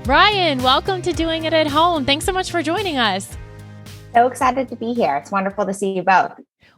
Ryan, welcome to Doing It at Home. Thanks so much for joining us. So excited to be here. It's wonderful to see you both.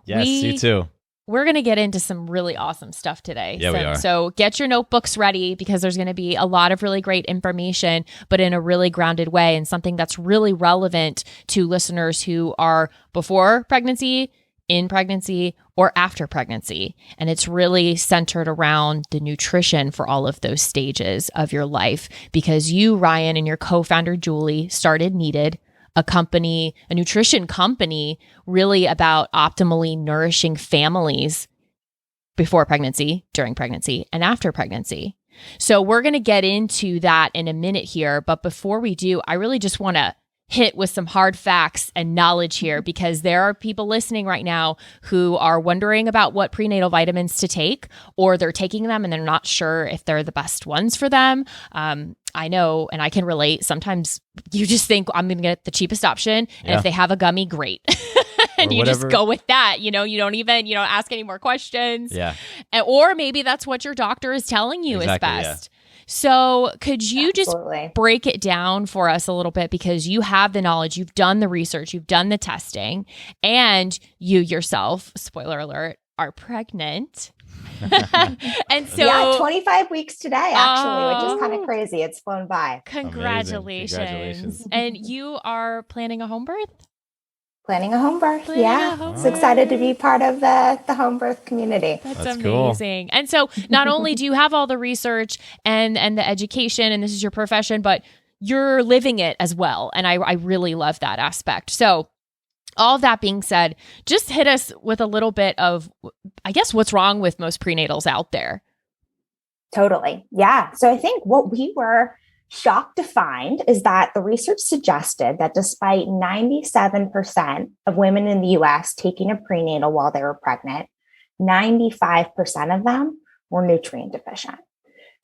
Yes, you too. We're going to get into some really awesome stuff today. Yeah, we are. So get your notebooks ready because there's going to be a lot of really great information, but in a really grounded way and something that's really relevant to listeners who are before pregnancy, in pregnancy, or after pregnancy. And it's really centered around the nutrition for all of those stages of your life because you, Ryan, and your co-founder, Julie, started Needed, a nutrition company really about optimally nourishing families before pregnancy, during pregnancy, and after pregnancy. So we're going to get into that in a minute here. But before we do, I really just want to hit with some hard facts and knowledge here because there are people listening right now who are wondering about what prenatal vitamins to take, or they're taking them and they're not sure if they're the best ones for them. I know, and I can relate. Sometimes you just think I'm going to get the cheapest option. And if they have a gummy, great. And you just go with that. You don't even, ask any more questions. Yeah. Or maybe that's what your doctor is telling you is best. Yeah. So could you just break it down for us a little bit because you have the knowledge, you've done the research, you've done the testing, and you yourself, spoiler alert, are pregnant. And so 25 weeks today, actually, which is kind of crazy. It's flown by. Congratulations. And you are planning a home birth? Planning a home birth. So excited to be part of the home birth community. That's amazing. Cool. And so not only do you have all the research and the education, and this is your profession, but you're living it as well. And I really love that aspect. So all of that being said, just hit us with a little bit of, I guess, what's wrong with most prenatals out there. Totally. Yeah. So I think what we were shocked to find is that the research suggested that despite 97% of women in the US taking a prenatal while they were pregnant, 95% of them were nutrient deficient.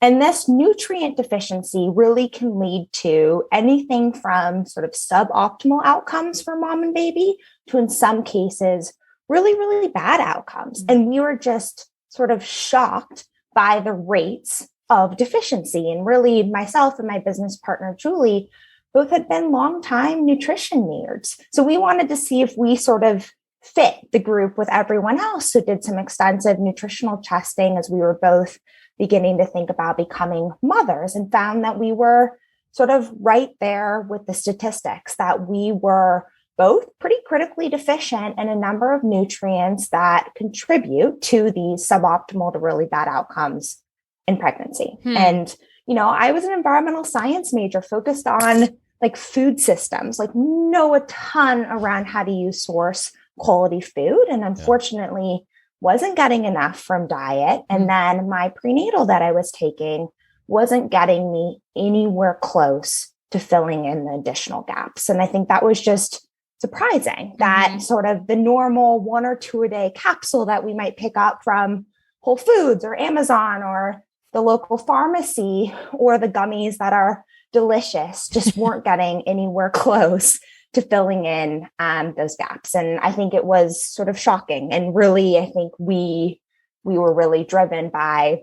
And this nutrient deficiency really can lead to anything from sort of suboptimal outcomes for mom and baby to, in some cases, really, really bad outcomes. And we were just sort of shocked by the rates of deficiency. And really, myself and my business partner, Julie, both had been longtime nutrition nerds. So we wanted to see if we sort of fit the group with everyone else. So did some extensive nutritional testing as we were both beginning to think about becoming mothers, and found that we were sort of right there with the statistics, that we were both pretty critically deficient in a number of nutrients that contribute to these suboptimal to really bad outcomes in pregnancy. And, I was an environmental science major focused on like food systems, like know a ton around how to use source quality food. And unfortunately wasn't getting enough from diet. And then my prenatal that I was taking wasn't getting me anywhere close to filling in the additional gaps. And I think that was just surprising that sort of the normal 1 or 2 a day capsule that we might pick up from Whole Foods or Amazon or the local pharmacy, or the gummies that are delicious, just weren't getting anywhere close to filling in those gaps. And I think it was sort of shocking. And really, I think we were really driven by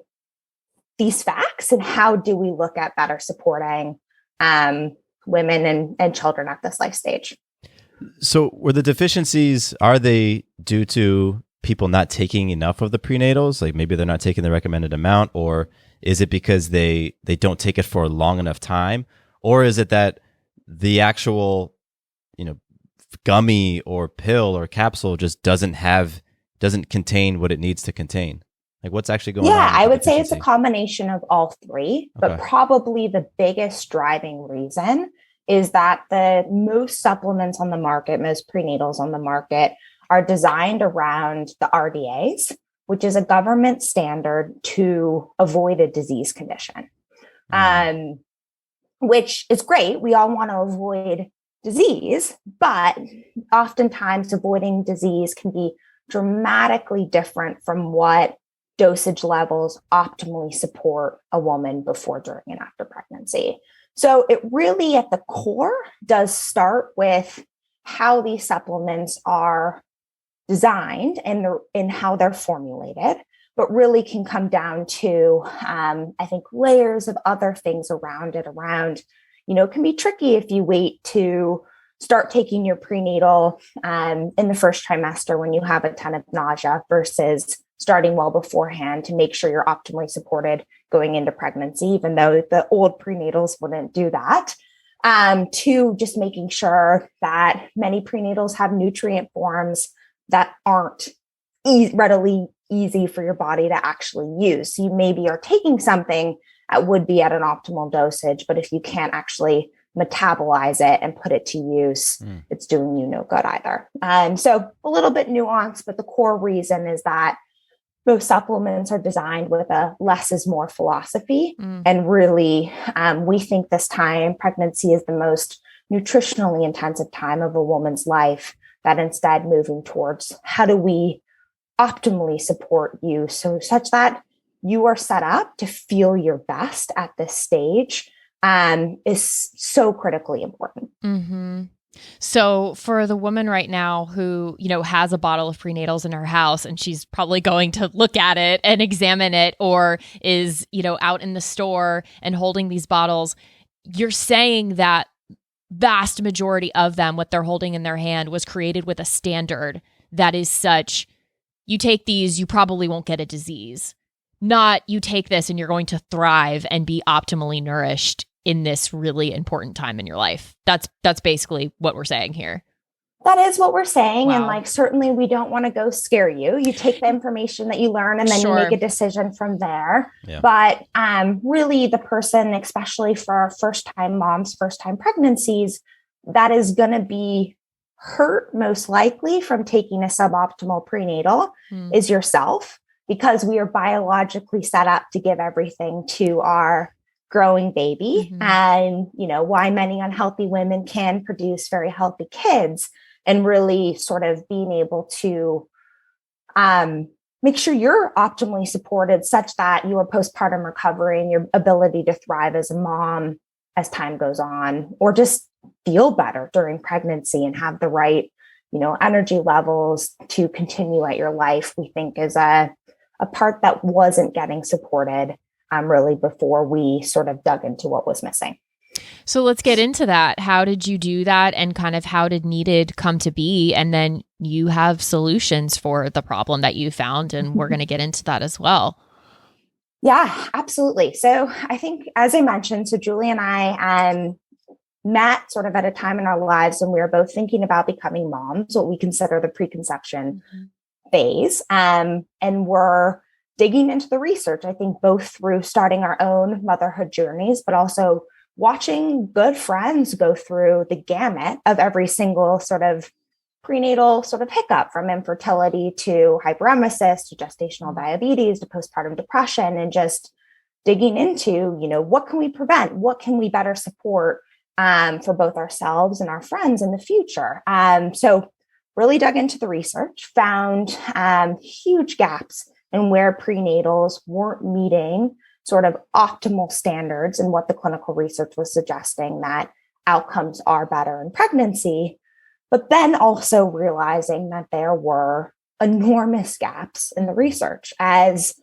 these facts and how do we look at better supporting women and children at this life stage. So were the deficiencies, are they due to people not taking enough of the prenatals? Like maybe they're not taking the recommended amount, or is it because they don't take it for a long enough time? Or is it that the actual, gummy or pill or capsule just doesn't contain what it needs to contain? Like what's actually going on? Yeah, I would say it's a combination of all three, but probably the biggest driving reason is that the most supplements on the market, most prenatals on the market, are designed around the RDAs, which is a government standard to avoid a disease condition, which is great. We all want to avoid disease, but oftentimes avoiding disease can be dramatically different from what dosage levels optimally support a woman before, during, and after pregnancy. So it really at the core does start with how these supplements are designed and in how they're formulated, but really can come down to, I think, layers of other things around it, around, it can be tricky if you wait to start taking your prenatal in the first trimester when you have a ton of nausea versus starting well beforehand to make sure you're optimally supported going into pregnancy, even though the old prenatals wouldn't do that. To just making sure that many prenatals have nutrient forms that aren't readily easy for your body to actually use. So you maybe are taking something that would be at an optimal dosage, but if you can't actually metabolize it and put it to use, it's doing you no good either. So a little bit nuanced, but the core reason is that most supplements are designed with a less is more philosophy. And really, we think this time pregnancy is the most nutritionally intensive time of a woman's life, that instead moving towards how do we optimally support you so such that you are set up to feel your best at this stage is so critically important. So for the woman right now who, has a bottle of prenatals in her house and she's probably going to look at it and examine it, or is, out in the store and holding these bottles, you're saying that vast majority of them, what they're holding in their hand, was created with a standard that is such, you take these, you probably won't get a disease. Not you take this and you're going to thrive and be optimally nourished in this really important time in your life. That's basically what we're saying here. That is what we're saying. Wow. And certainly we don't want to go scare you. You take the information that you learn and then you make a decision from there. Yeah. But really the person, especially for first-time moms, first-time pregnancies, that is going to be hurt most likely from taking a suboptimal prenatal is yourself, because we are biologically set up to give everything to our growing baby. And, why many unhealthy women can produce very healthy kids, and really sort of being able to make sure you're optimally supported such that your postpartum recovery and your ability to thrive as a mom as time goes on, or just feel better during pregnancy and have the right, energy levels to continue at your life, we think is a part that wasn't getting supported really before we sort of dug into what was missing. So let's get into that. How did you do that, and kind of how did needed come to be? And then you have solutions for the problem that you found, and we're going to get into that as well. Yeah, absolutely. So I think, as I mentioned, so Julie and I met sort of at a time in our lives when we were both thinking about becoming moms, what we consider the preconception phase. And we're digging into the research, I think, both through starting our own motherhood journeys, but also watching good friends go through the gamut of every single sort of prenatal sort of hiccup, from infertility to hyperemesis to gestational diabetes to postpartum depression, and just digging into, what can we prevent? What can we better support for both ourselves and our friends in the future? So really dug into the research, found huge gaps in where prenatals weren't meeting sort of optimal standards and what the clinical research was suggesting that outcomes are better in pregnancy, but then also realizing that there were enormous gaps in the research, as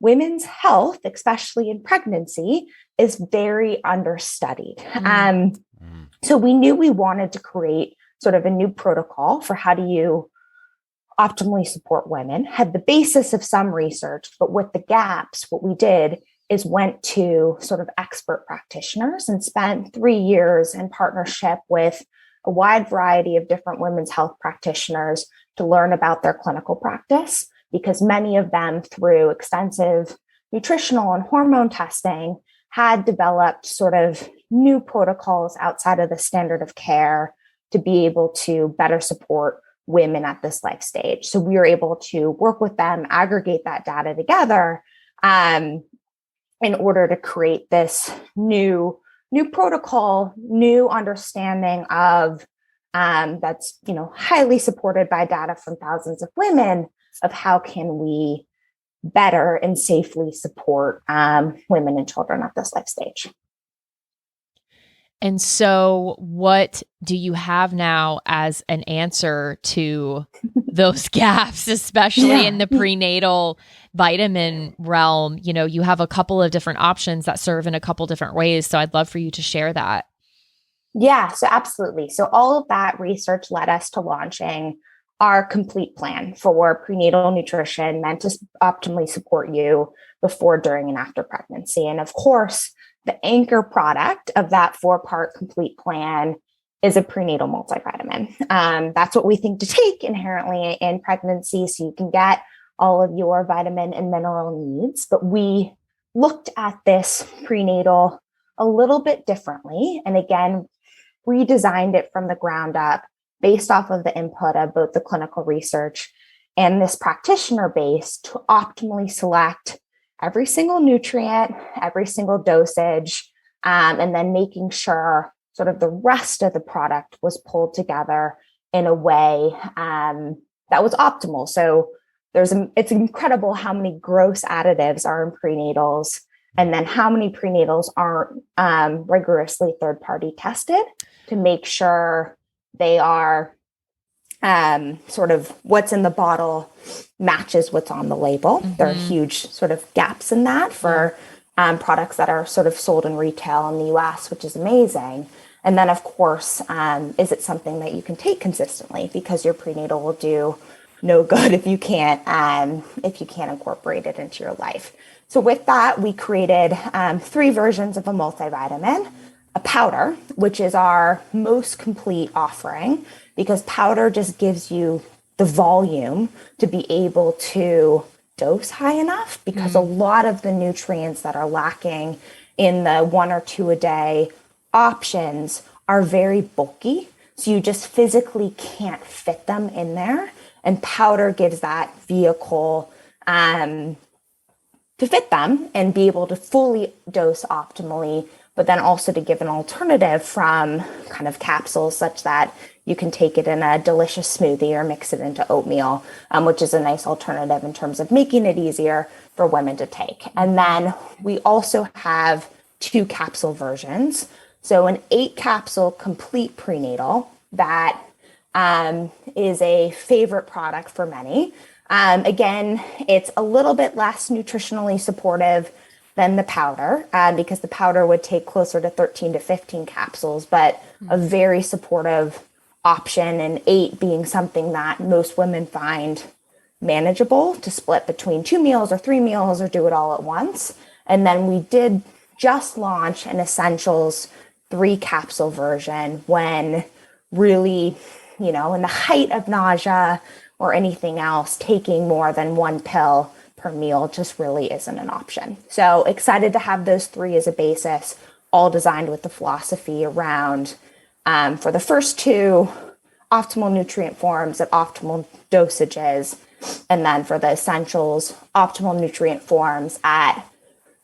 women's health, especially in pregnancy, is very understudied. So we knew we wanted to create sort of a new protocol for how do you optimally support women, had the basis of some research, but with the gaps, what we did is went to sort of expert practitioners and spent 3 years in partnership with a wide variety of different women's health practitioners to learn about their clinical practice, because many of them, through extensive nutritional and hormone testing, had developed sort of new protocols outside of the standard of care to be able to better support women at this life stage. So we were able to work with them, aggregate that data together in order to create this new protocol, new understanding of that's highly supported by data from thousands of women, of how can we better and safely support women and children at this life stage. And so what do you have now as an answer to those gaps, especially in the prenatal vitamin realm? You have a couple of different options that serve in a couple different ways. So I'd love for you to share that. Yeah, so absolutely. So all of that research led us to launching our complete plan for prenatal nutrition meant to optimally support you before, during, and after pregnancy. And of course, the anchor product of that 4-part complete plan is a prenatal multivitamin. That's what we think to take inherently in pregnancy so you can get all of your vitamin and mineral needs. But we looked at this prenatal a little bit differently. And again, redesigned it from the ground up based off of the input of both the clinical research and this practitioner base to optimally select every single nutrient, every single dosage, and then making sure sort of the rest of the product was pulled together in a way that was optimal. So it's incredible how many gross additives are in prenatals, and then how many prenatals aren't rigorously third-party tested to make sure they are sort of what's in the bottle matches what's on the label. Mm-hmm. There are huge sort of gaps in that for products that are sort of sold in retail in the US, which is amazing. And then, of course, is it something that you can take consistently? Because your prenatal will do no good if you can't incorporate it into your life. So with that, we created 3 versions of a multivitamin. A powder, which is our most complete offering, because powder just gives you the volume to be able to dose high enough, because a lot of the nutrients that are lacking in the 1 or 2 a day options are very bulky. So you just physically can't fit them in there. And powder gives that vehicle to fit them and be able to fully dose optimally, but then also to give an alternative from kind of capsules such that you can take it in a delicious smoothie or mix it into oatmeal, which is a nice alternative in terms of making it easier for women to take. And then we also have 2 capsule versions. So an 8 capsule complete prenatal that is a favorite product for many. Again, it's a little bit less nutritionally supportive than the powder, because the powder would take closer to 13 to 15 capsules, but a very supportive option, and 8 being something that most women find manageable to split between 2 meals or 3 meals or do it all at once. And then we did just launch an essentials 3 capsule version when really, in the height of nausea or anything else, taking more than 1 pill per meal just really isn't an option. So excited to have those 3 as a basis, all designed with the philosophy around, for the first 2, optimal nutrient forms at optimal dosages, and then for the essentials, optimal nutrient forms at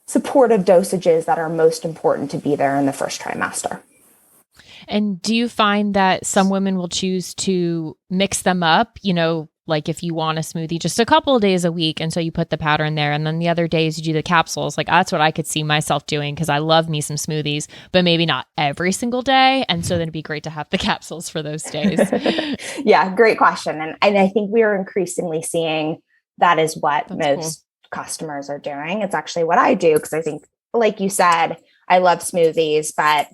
supportive dosages that are most important to be there in the first trimester. And do you find that some women will choose to mix them up, like if you want a smoothie just a couple of days a week, and so you put the powder in there, and then the other days you do the capsules? Like that's what I could see myself doing, because I love me some smoothies, but maybe not every single day. And so then it'd be great to have the capsules for those days. Yeah, great question. And I think we are increasingly seeing that is what most customers are doing. It's actually what I do, because I think, like you said, I love smoothies, but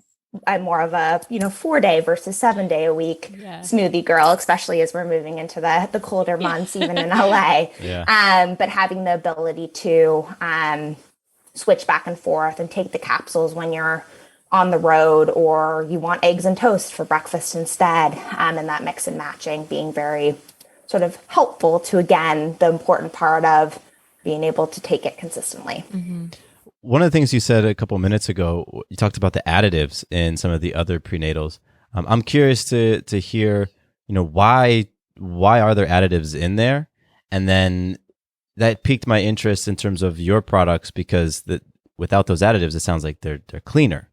I'm more of a 4-day versus 7-day a week smoothie girl, especially as we're moving into the colder months, even in LA. But having the ability to switch back and forth and take the capsules when you're on the road, or you want eggs and toast for breakfast instead, and that mix and matching being very sort of helpful to, again, the important part of being able to take it consistently. Mm-hmm. One of the things you said a couple minutes ago, you talked about the additives in some of the other prenatals. I'm curious to hear, why are there additives in there? And then that piqued my interest in terms of your products, because without those additives, it sounds like they're cleaner.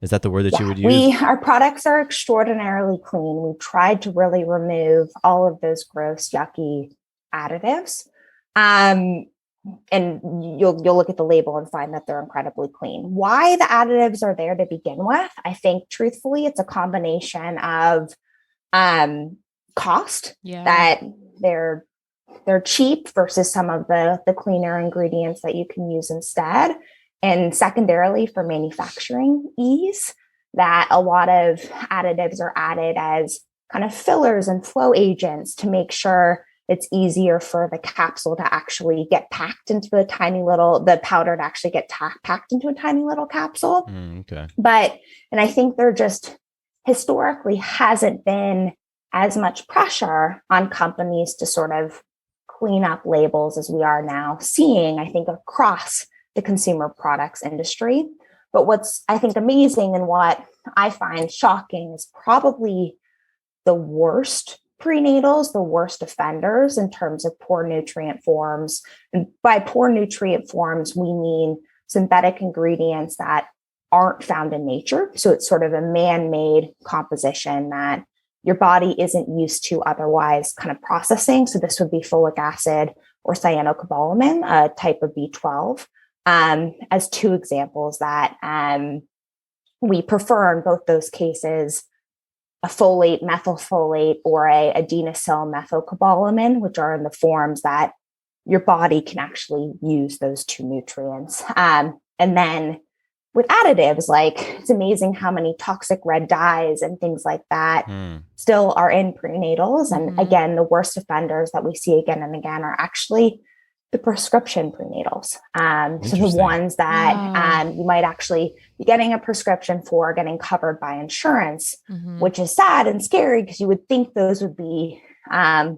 Is that the word that you would use? Our products are extraordinarily clean. We tried to really remove all of those gross, yucky additives. And you'll look at the label and find that they're incredibly clean. Why the additives are there to begin with? I think, truthfully, it's a combination of cost, that they're cheap versus some of the cleaner ingredients that you can use instead, and secondarily for manufacturing ease. that a lot of additives are added as kind of fillers and flow agents to make sure it's easier for the capsule to actually get packed into the powder to actually get packed into a tiny little capsule. Okay. And I think there just historically hasn't been as much pressure on companies to sort of clean up labels as we are now seeing, I think, across the consumer products industry. But what's, I think, amazing and what I find shocking is probably the worst prenatals, the worst offenders in terms of poor nutrient forms. And by poor nutrient forms, we mean synthetic ingredients that aren't found in nature. So it's sort of a man-made composition that your body isn't used to otherwise kind of processing. So this would be folic acid or cyanocobalamin, a type of B12, as two examples that we prefer in both those cases, a folate, methylfolate, or a adenosyl methylcobalamin, which are in the forms that your body can actually use those two nutrients. And then with additives, like it's amazing how many toxic red dyes and things like that still are in prenatals. And again, the worst offenders that we see again and again are actually the prescription prenatals. So the ones that you might actually be getting a prescription for, getting covered by insurance, which is sad and scary because you would think those would be the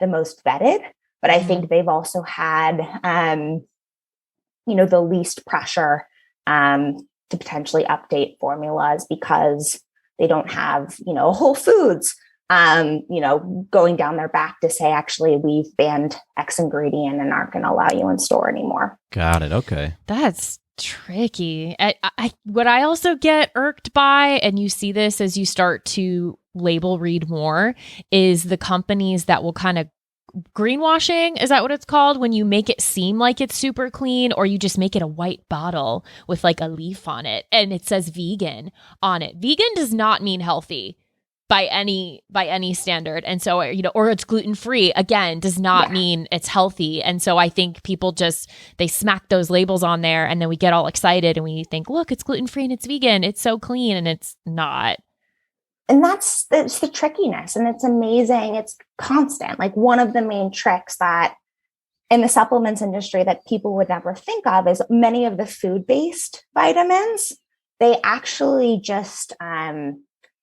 most vetted. But I think they've also had, the least pressure to potentially update formulas because they don't have, Whole Foods, going down their back to say, actually, we've banned X ingredient and aren't going to allow you in store anymore. Got it. Okay. That's tricky. What I also get irked by, and you see this as you start to label read more, is the companies that will kind of greenwashing. Is that what it's called? When you make it seem like it's super clean, or you just make it a white bottle with like a leaf on it and it says vegan on it. Vegan does not mean healthy by any standard. And so, or it's gluten-free, again, does not mean it's healthy. And so I think people they smack those labels on there and then we get all excited and we think, look, it's gluten-free and it's vegan. It's so clean, and it's not. And that's the trickiness, and it's amazing. It's constant. Like one of the main tricks that in the supplements industry that people would never think of is many of the food-based vitamins, they actually just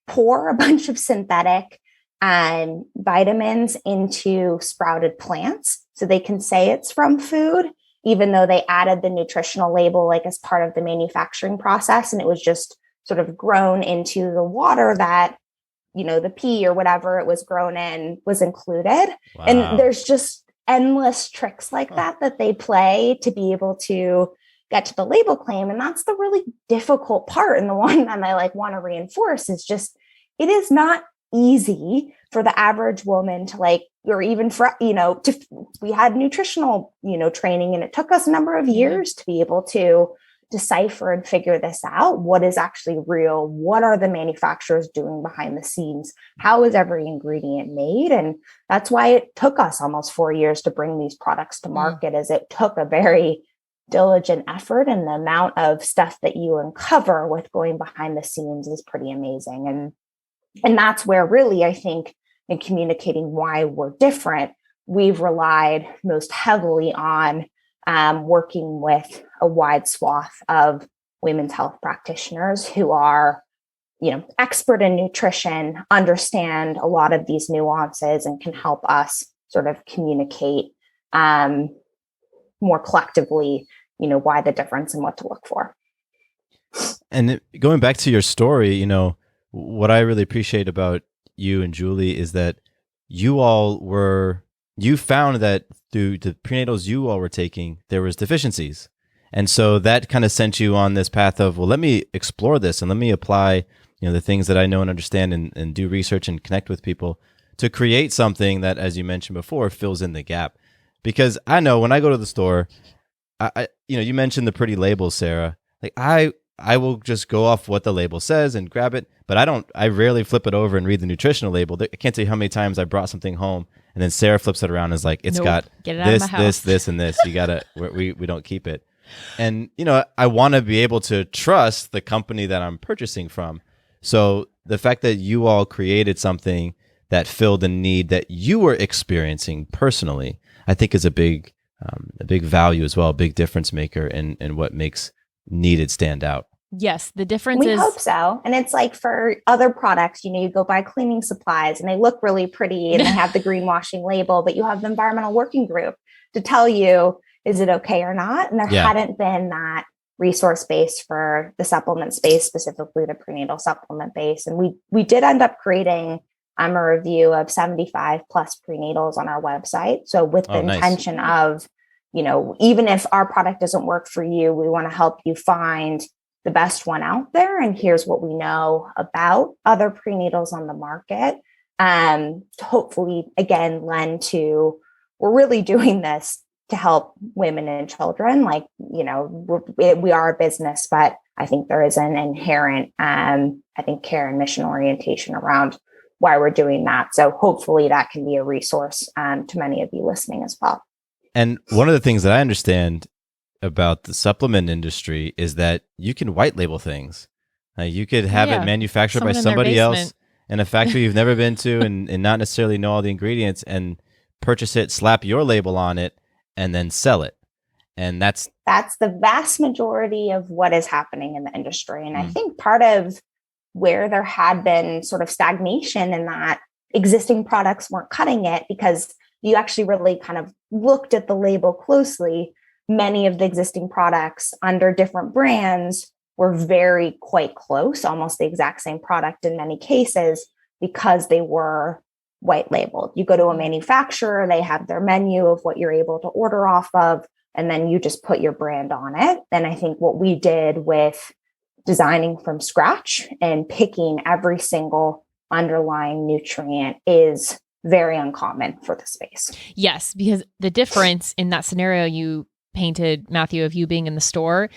pour a bunch of synthetic vitamins into sprouted plants so they can say it's from food, even though they added the nutritional label like as part of the manufacturing process, and it was just sort of grown into the water that, the pea or whatever it was grown in was included. Wow. And there's just endless tricks like that they play to be able to get to the label claim. And that's the really difficult part. And the one that I want to reinforce is just, it is not easy for the average woman to or even for, we had nutritional, training, and it took us a number of years to be able to decipher and figure this out. What is actually real? What are the manufacturers doing behind the scenes? How is every ingredient made? And that's why it took us almost 4 years to bring these products to market, as it took a very diligent effort, and the amount of stuff that you uncover with going behind the scenes is pretty amazing. And that's where really, I think, in communicating why we're different, we've relied most heavily on working with a wide swath of women's health practitioners who are, expert in nutrition, understand a lot of these nuances, and can help us sort of communicate more collectively, why the difference and what to look for. And going back to your story, what I really appreciate about you and Julie is that you found that through the prenatals you all were taking, there was deficiencies. And so that kind of sent you on this path of, well, let me explore this and let me apply, the things that I know and understand and do research and connect with people to create something that, as you mentioned before, fills in the gap. Because I know when I go to the store, you mentioned the pretty labels, Sarah. Like I will just go off what the label says and grab it, but I rarely flip it over and read the nutritional label. I can't tell you how many times I brought something home and then Sarah flips it around and is like, it's got this, and this. You gotta, we don't keep it. And, I want to be able to trust the company that I'm purchasing from. So the fact that you all created something that filled a need that you were experiencing personally, I think is a big value as well, a big difference maker in what makes needed stand out. Yes, the difference We is hope so. And it's like for other products, you go buy cleaning supplies and they look really pretty and they have the greenwashing label, but you have the environmental working group to tell you, is it okay or not? And there hadn't been that resource base for the supplement space, specifically the prenatal supplement base. And we did end up creating a review of 75 plus prenatals on our website. So with the intention of, even if our product doesn't work for you, we want to help you find the best one out there. And here's what we know about other prenatals on the market. To hopefully, again, lend to, we're really doing this to help women and children. Like, we are a business, but I think there is an inherent, care and mission orientation around why we're doing that. So hopefully that can be a resource to many of you listening as well. And one of the things that I understand about the supplement industry is that you can white label things. You could have it manufactured by somebody else in a factory you've never been to and not necessarily know all the ingredients, and purchase it, slap your label on it, and then sell it. And that's the vast majority of what is happening in the industry. And I think part of where there had been sort of stagnation in that existing products weren't cutting it, because you actually really kind of looked at the label closely. Many of the existing products under different brands were very quite close, almost the exact same product in many cases, because they were white labeled. You go to a manufacturer, they have their menu of what you're able to order off of, and then you just put your brand on it. And I think what we did with designing from scratch and picking every single underlying nutrient is very uncommon for the space. Yes, because the difference in that scenario you painted, Matthew, of you being in the store,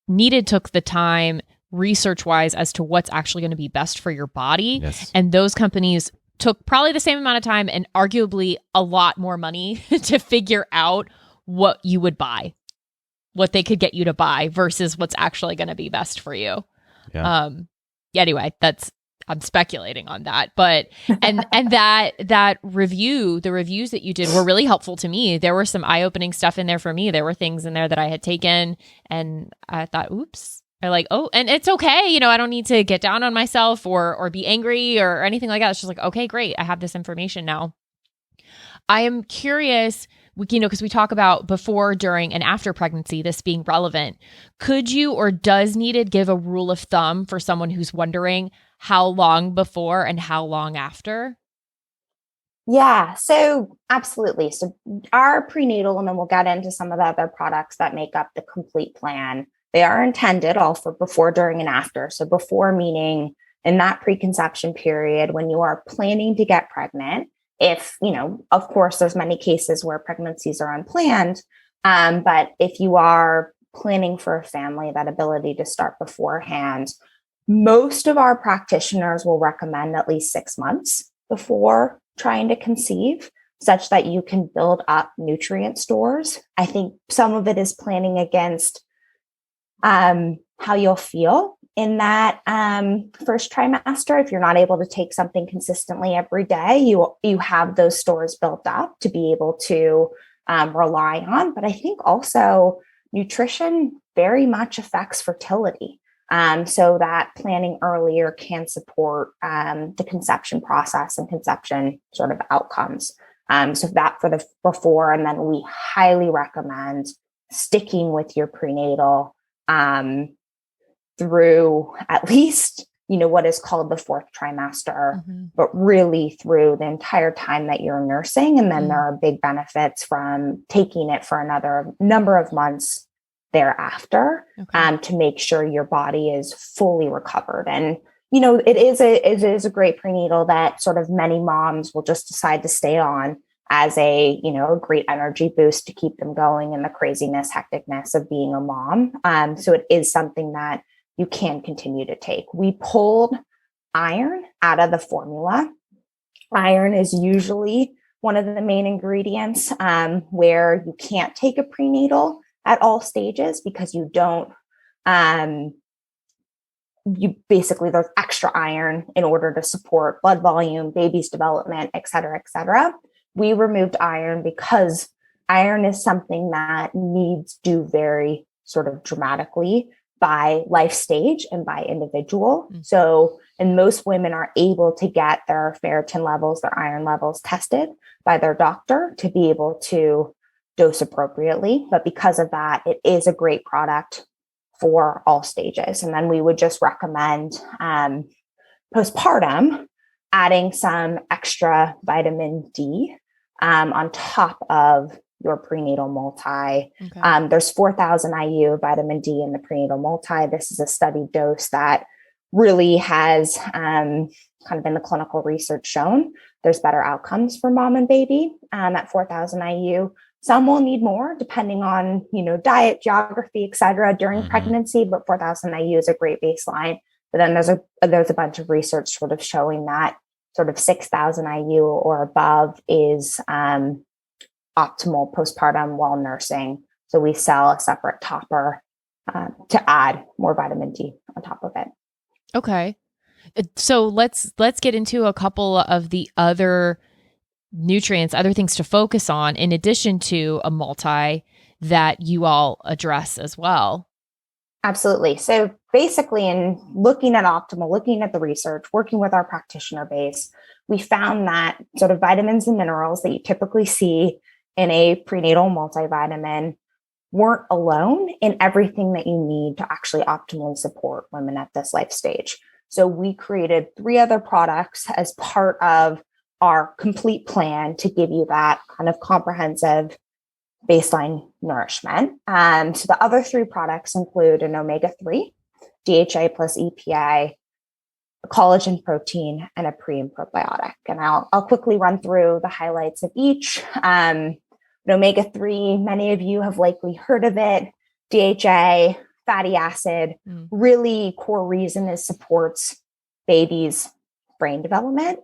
Needed took the time research-wise as to what's actually going to be best for your body. Yes. And those companies took probably the same amount of time and arguably a lot more money to figure out what you would buy, what they could get you to buy versus what's actually going to be best for you. Yeah. Anyway, I'm speculating on that, but and that review, the reviews that you did were really helpful to me. There were some eye-opening stuff in there for me. There were things in there that I had taken and I thought, oops. I like, oh, and it's okay. I don't need to get down on myself or be angry or anything like that. It's just like, okay, great. I have this information now. I am curious, because we talk about before, during, and after pregnancy, this being relevant. Could you or does Needed give a rule of thumb for someone who's wondering how long before and how long after? Yeah, so absolutely. So our prenatal, and then we'll get into some of the other products that make up the complete plan. They are intended all for before, during, and after. So before meaning in that preconception period when you are planning to get pregnant. If, of course, there's many cases where pregnancies are unplanned, but if you are planning for a family, that ability to start beforehand, most of our practitioners will recommend at least 6 months before trying to conceive, such that you can build up nutrient stores. I think some of it is planning against how you'll feel in that first trimester. If you're not able to take something consistently every day, you have those stores built up to be able to rely on. But I think also nutrition very much affects fertility. So that planning earlier can support the conception process and conception sort of outcomes. So that for the before, and then we highly recommend sticking with your prenatal through at least, what is called the fourth trimester, but really through the entire time that you're nursing. And then there are big benefits from taking it for another number of months thereafter, to make sure your body is fully recovered. And, it is a great prenatal that sort of many moms will just decide to stay on as a great energy boost to keep them going in the craziness, hecticness of being a mom. So it is something that you can continue to take. We pulled iron out of the formula. Iron is usually one of the main ingredients where you can't take a prenatal at all stages because you don't there's extra iron in order to support blood volume, baby's development, et cetera, et cetera. We removed iron because iron is something that needs do vary sort of dramatically by life stage and by individual. So, and most women are able to get their ferritin levels, their iron levels tested by their doctor to be able to dose appropriately. But because of that, it is a great product for all stages. And then we would just recommend postpartum adding some extra vitamin D on top of your prenatal multi. Okay. There's 4,000 IU vitamin D in the prenatal multi. This is a studied dose that really has kind of in the clinical research shown there's better outcomes for mom and baby at 4,000 IU. Some will need more depending on, diet, geography, et cetera, during pregnancy, but 4,000 IU is a great baseline. But then there's a bunch of research sort of showing that sort of 6,000 IU or above is optimal postpartum while nursing. So we sell a separate topper to add more vitamin D on top of it. Okay. So let's get into a couple of the other nutrients, other things to focus on in addition to a multi that you all address as well. Absolutely. So basically in looking at optimal, looking at the research, working with our practitioner base, we found that sort of vitamins and minerals that you typically see in a prenatal multivitamin weren't alone in everything that you need to actually optimally support women at this life stage. So we created 3 other products as part of our complete plan to give you that kind of comprehensive baseline nourishment. So the other 3 products include an omega-3, DHA plus EPA, a collagen protein, and a pre and probiotic. And I'll quickly run through the highlights of each. Omega-3, many of you have likely heard of it. DHA, fatty acid, really core reason is supports babies' brain development.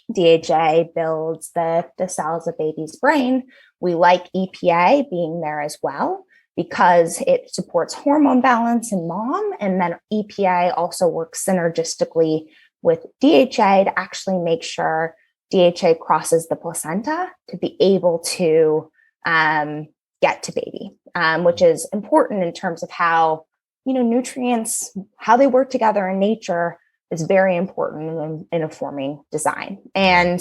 DHA builds the cells of baby's brain. We like EPA being there as well because it supports hormone balance in mom. And then EPA also works synergistically with DHA to actually make sure DHA crosses the placenta to be able to get to baby, which is important in terms of how, nutrients, how they work together in nature is very important in informing design. And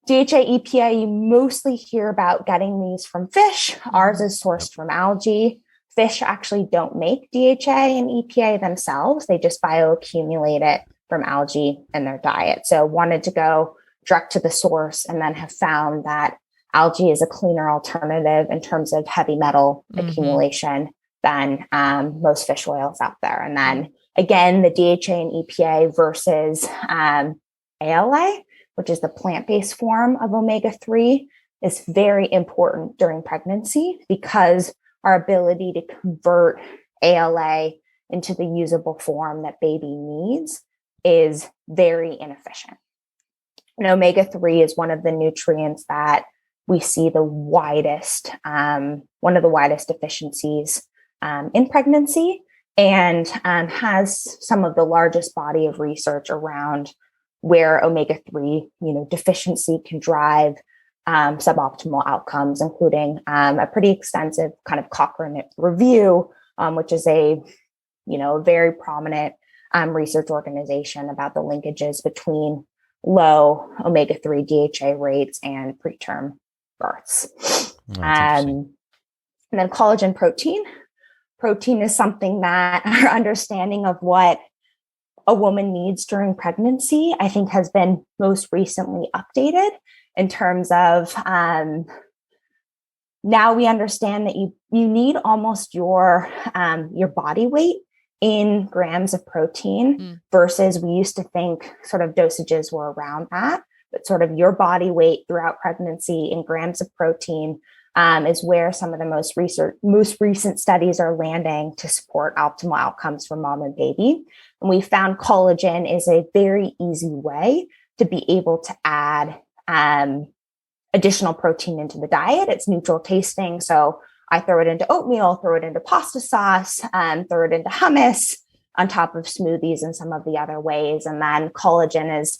DHA, EPA, you mostly hear about getting these from fish. Ours is sourced from algae. Fish actually don't make DHA and EPA themselves. They just bioaccumulate it from algae in their diet. So wanted to go direct to the source and then have found that algae is a cleaner alternative in terms of heavy metal accumulation than most fish oils out there. And then again, the DHA and EPA versus ALA, which is the plant-based form of omega-3, is very important during pregnancy because our ability to convert ALA into the usable form that baby needs is very inefficient. And omega-3 is one of the nutrients that we see the widest, one of the widest deficiencies in pregnancy, and has some of the largest body of research around where omega-3, deficiency can drive suboptimal outcomes, including a pretty extensive kind of Cochrane review, which is a very prominent research organization about the linkages between low omega-3 DHA rates and preterm births. And then collagen protein. Protein is something that our understanding of what a woman needs during pregnancy, I think, has been most recently updated in terms of now we understand that you need almost your body weight in grams of protein versus we used to think sort of dosages were around that, but sort of your body weight throughout pregnancy in grams of protein is where some of the most recent studies are landing to support optimal outcomes for mom and baby. And we found collagen is a very easy way to be able to add additional protein into the diet. It's neutral tasting. So I throw it into oatmeal, throw it into pasta sauce, throw it into hummus. on top of smoothies and some of the other ways. And then collagen is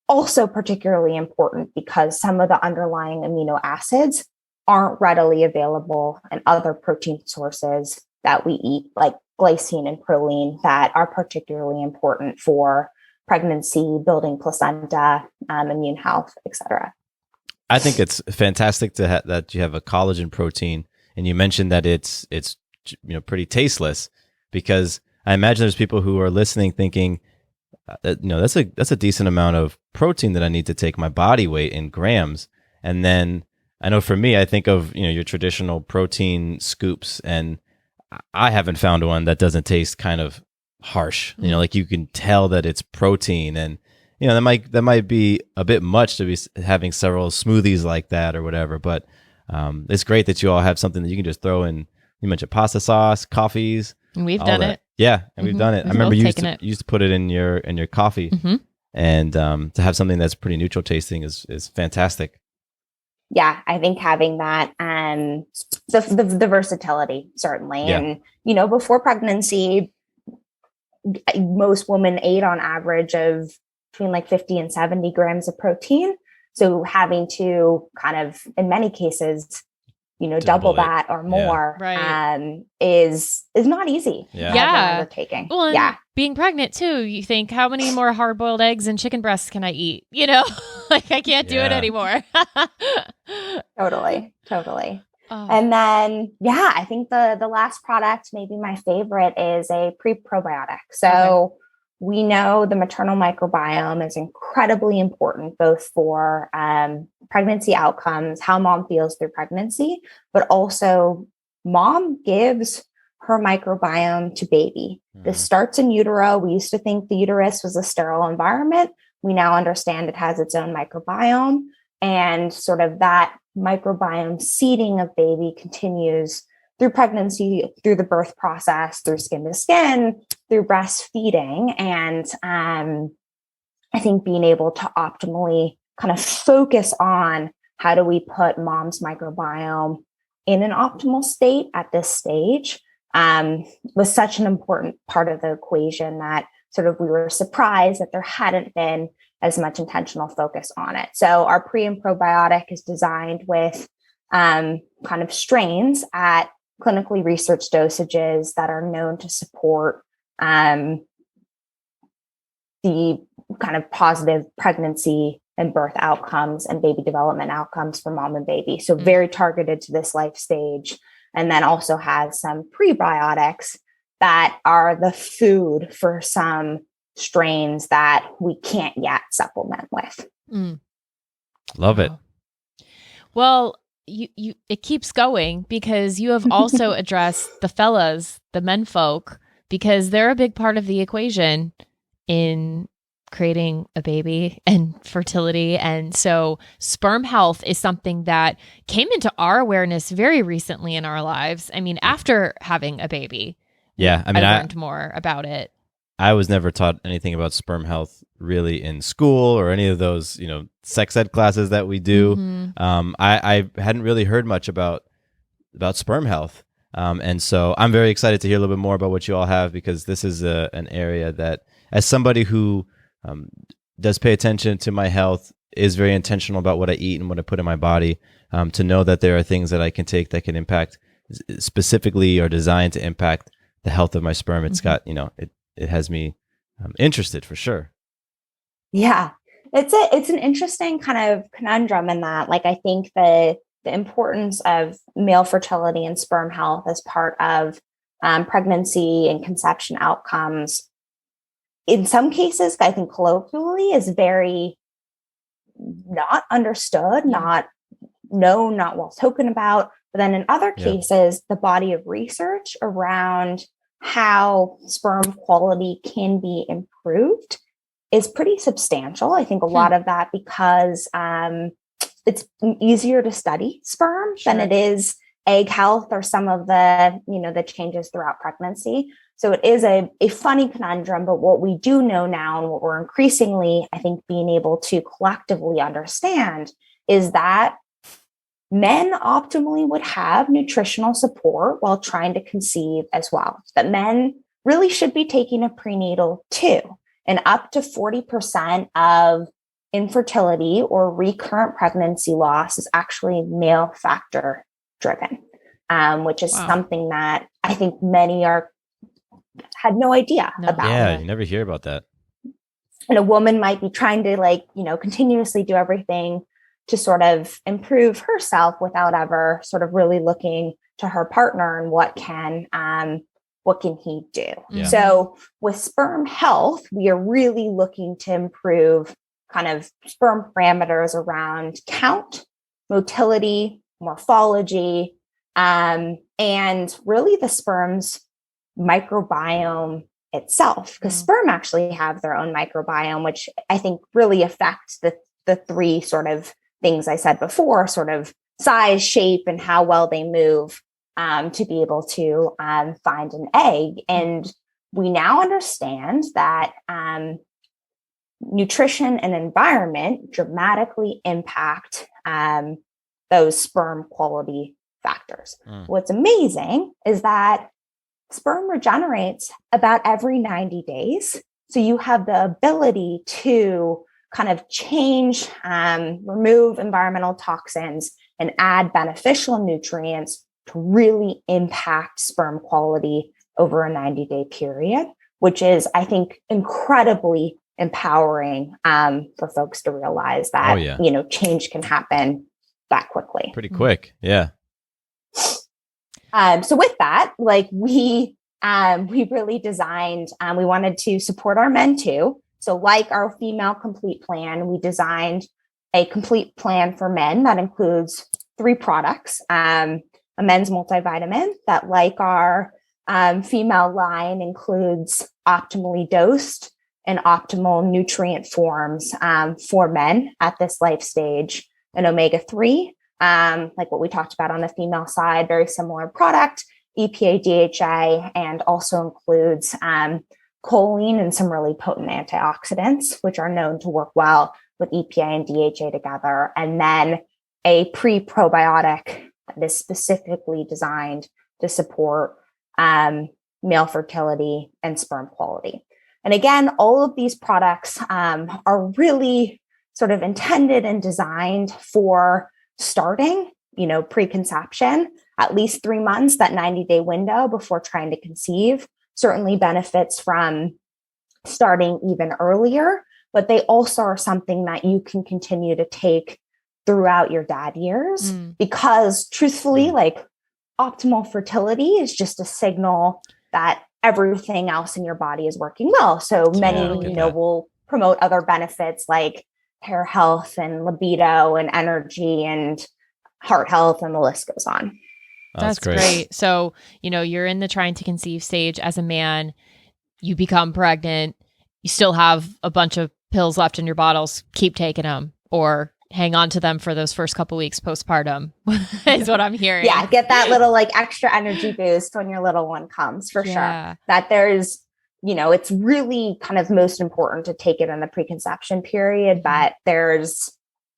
also particularly important because some of the underlying amino acids aren't readily available in other protein sources that we eat, like glycine and proline, that are particularly important for pregnancy, building placenta, immune health, etc. I think it's fantastic to that you have a collagen protein, and you mentioned that it's pretty tasteless, because I imagine there's people who are listening thinking, that's a decent amount of protein that I need to take my body weight in grams. And then I know for me, I think of your traditional protein scoops, and I haven't found one that doesn't taste kind of harsh. Like you can tell that it's protein, and that might be a bit much to be having several smoothies like that or whatever. But it's great that you all have something that you can just throw in. You mentioned pasta sauce, coffees. And we've done it. Yeah, and we've done it. I remember you used to put it in your coffee, and to have something that's pretty neutral tasting is fantastic. Yeah, I think having that and the versatility, certainly. Yeah. And, before pregnancy, most women ate on average of between like 50 and 70 grams of protein. So having to kind of, in many cases, double that or more, is not easy. Yeah. Undertaking. Well, and being pregnant too, you think, how many more hard-boiled eggs and chicken breasts can I eat? Like I can't do it anymore. Totally. Oh. And then, I think the last product, maybe my favorite, is a pre-probiotic. So we know the maternal microbiome is incredibly important, both for pregnancy outcomes, how mom feels through pregnancy, but also mom gives her microbiome to baby. This starts in utero. We used to think the uterus was a sterile environment. We now understand it has its own microbiome, and sort of that microbiome seeding of baby continues through pregnancy, through the birth process, through skin to skin, through breastfeeding. And I think being able to optimally kind of focus on how do we put mom's microbiome in an optimal state at this stage was such an important part of the equation that sort of we were surprised that there hadn't been as much intentional focus on it. So our pre and probiotic is designed with kind of strains at clinically researched dosages that are known to support the kind of positive pregnancy and birth outcomes and baby development outcomes for mom and baby. So very targeted to this life stage. And then also has some prebiotics that are the food for some strains that we can't yet supplement with. Love it. Well, you it keeps going because you have also addressed the fellas, the men folk, because they're a big part of the equation in creating a baby and fertility. And so sperm health is something that came into our awareness very recently in our lives. I mean, after having a baby. Yeah. I mean, I learned more about it. I was never taught anything about sperm health really in school or any of those, sex ed classes that we do. I hadn't really heard much about sperm health. And so I'm very excited to hear a little bit more about what you all have, because this is an area that, as somebody who does pay attention to my health, is very intentional about what I eat and what I put in my body, to know that there are things that I can take that can impact, specifically or designed to impact the health of my sperm. It's got, it has me interested for sure. Yeah, it's an interesting kind of conundrum in that, like, I think the importance of male fertility and sperm health as part of pregnancy and conception outcomes, in some cases, I think colloquially, is very not understood, not known, not well spoken about. But then in other cases, the body of research around how sperm quality can be improved is pretty substantial. I think a lot of that because it's easier to study sperm than it is egg health or some of the, the changes throughout pregnancy. So it is a funny conundrum, but what we do know now, and what we're increasingly, I think, being able to collectively understand, is that men optimally would have nutritional support while trying to conceive as well. That men really should be taking a prenatal too. And up to 40% of infertility or recurrent pregnancy loss is actually male factor driven, which is something that I think many had no idea about. Yeah, you never hear about that. And a woman might be trying to continuously do everything to sort of improve herself without ever sort of really looking to her partner and what can he do. Yeah. So with Sperm Health, we are really looking to improve kind of sperm parameters around count, motility, morphology, and really the sperm's microbiome itself, because sperm actually have their own microbiome, which I think really affects the three sort of things I said before, sort of size, shape, and how well they move to be able to find an egg. And we now understand that nutrition and environment dramatically impact those sperm quality factors. What's amazing is that sperm regenerates about every 90 days. So you have the ability to kind of change, remove environmental toxins and add beneficial nutrients to really impact sperm quality over a 90-day period, which is, I think, incredibly empowering for folks to realize that, change can happen that quickly. Pretty quick. Yeah. So with that, we really designed, we wanted to support our men too. So like our female complete plan, we designed a complete plan for men that includes 3 products, a men's multivitamin that, like our female line, includes optimally dosed and optimal nutrient forms for men at this life stage, an omega-3, like what we talked about on the female side, very similar product, EPA, DHA, and also includes choline and some really potent antioxidants, which are known to work well with EPA and DHA together. And then a pre-probiotic that is specifically designed to support male fertility and sperm quality. And again, all of these products are really sort of intended and designed for starting, preconception, at least 3 months, that 90-day window before trying to conceive. Certainly benefits from starting even earlier, but they also are something that you can continue to take throughout your dad years, because truthfully, optimal fertility is just a signal that everything else in your body is working well. So many, will promote other benefits like hair health and libido and energy and heart health, and the list goes on. That's great. So, you're in the trying to conceive stage as a man, you become pregnant, you still have a bunch of pills left in your bottles, keep taking them or hang on to them for those first couple weeks postpartum is what I'm hearing. Yeah. Get that little extra energy boost when your little one comes, for sure. That there's, it's really kind of most important to take it in the preconception period, but there's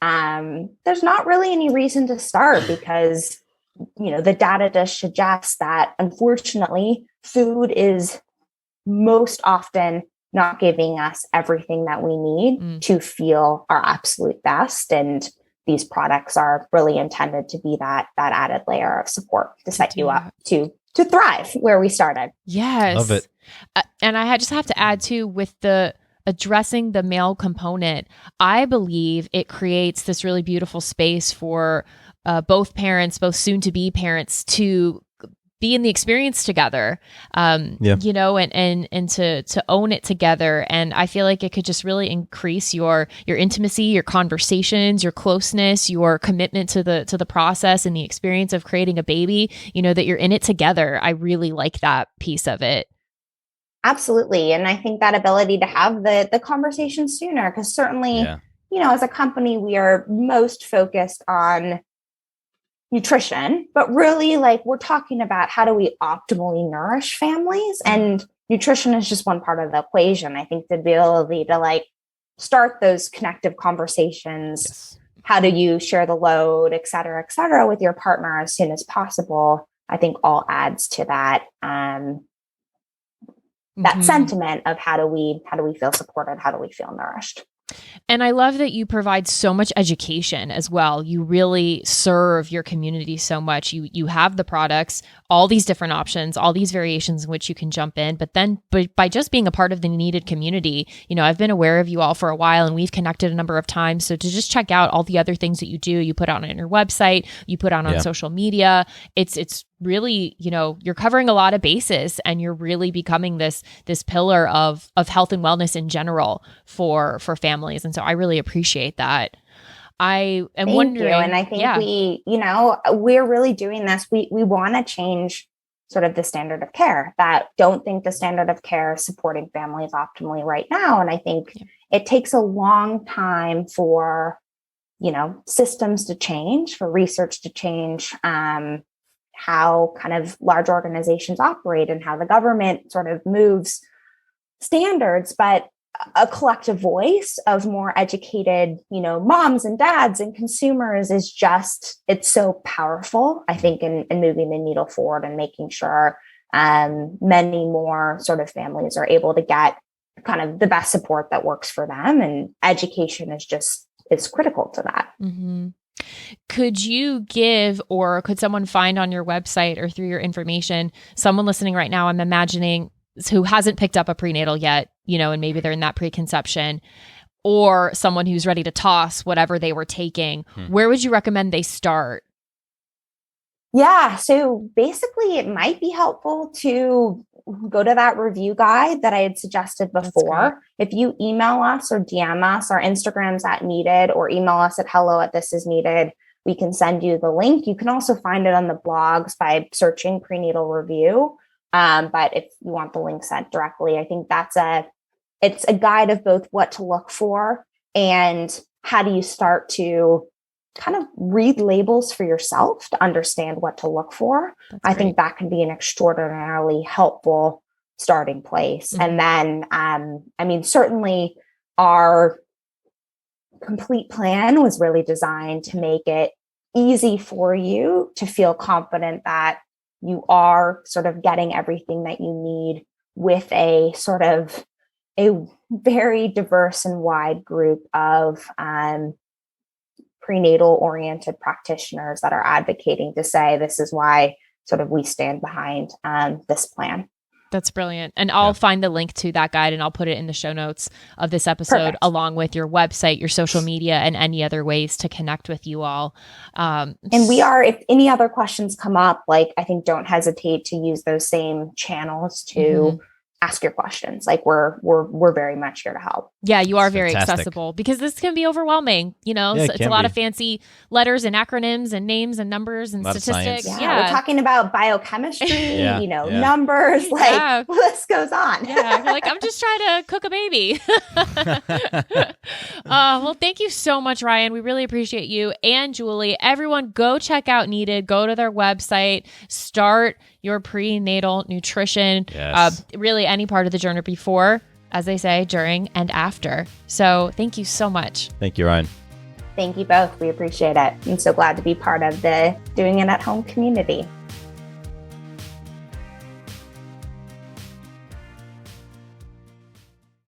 not really any reason to start because the data does suggest that, unfortunately, food is most often not giving us everything that we need to feel our absolute best. And these products are really intended to be that added layer of support to set you up to thrive where we started. Yes. Love it. And I just have to add too, with the addressing the male component, I believe it creates this really beautiful space for both parents, both soon to be parents, to be in the experience together, and to own it together. And I feel like it could just really increase your intimacy, your conversations, your closeness, your commitment to the process and the experience of creating a baby, that you're in it together. I really like that piece of it. Absolutely. And I think that ability to have the conversation sooner, because certainly, as a company, we are most focused on nutrition, but really we're talking about how do we optimally nourish families, and nutrition is just one part of the equation. I think the ability to start those connective conversations, how do you share the load, et cetera, with your partner as soon as possible, I think all adds to that that sentiment of how do we feel supported? How do we feel nourished? And I love that you provide so much education as well. You really serve your community so much. You have the products, all these different options, all these variations in which you can jump in. But by just being a part of the needed community, I've been aware of you all for a while and we've connected a number of times. So to just check out all the other things that you do, you put out on your website, you put out on social media, it's really, you're covering a lot of bases and you're really becoming this pillar of health and wellness in general for families. And so I really appreciate that. I am wondering. Thank you. And I think we're really doing this. We want to change sort of the standard of care, that don't think the standard of care is supporting families optimally right now. And I think it takes a long time for, systems to change, for research to change, how kind of large organizations operate and how the government sort of moves standards, but a collective voice of more educated, moms and dads and consumers it's so powerful, I think, in moving the needle forward and making sure many more sort of families are able to get kind of the best support that works for them. And education is critical to that. Mm-hmm. Could you give, or could someone find on your website or through your information, someone listening right now, I'm imagining, who hasn't picked up a prenatal yet, and maybe they're in that preconception, or someone who's ready to toss whatever they were taking, where would you recommend they start? Yeah. So basically it might be helpful to go to that review guide that I had suggested before. If you email us or DM us, our Instagram's @needed, or email us at hello@thisisneeded, we can send you the link. You can also find it on the blogs by searching prenatal review. But if you want the link sent directly, I think it's a guide of both what to look for and how do you start to kind of read labels for yourself to understand what to look for. I think that can be an extraordinarily helpful starting place. And then, certainly our complete plan was really designed to make it easy for you to feel confident that you are sort of getting everything that you need with a sort of a very diverse and wide group of prenatal oriented practitioners that are advocating to say, this is why sort of we stand behind this plan. That's brilliant. And I'll find the link to that guide and I'll put it in the show notes of this episode, along with your website, your social media, and any other ways to connect with you all. And if any other questions come up, I think don't hesitate to use those same channels to ask your questions. We're very much here to help. Yeah, you are very accessible, because this can be overwhelming. It's a lot of fancy letters and acronyms and names and numbers and statistics. Yeah, we're talking about biochemistry, numbers, the list goes on. Yeah, you're I'm just trying to cook a baby. Well, thank you so much, Ryan. We really appreciate you and Julie. Everyone, go check out Needed. Go to their website. Start your prenatal nutrition. Really any part of the journey before, as they say, during and after. So thank you so much. Thank you, Ryan. Thank you both. We appreciate it. I'm so glad to be part of the Doing It at Home community.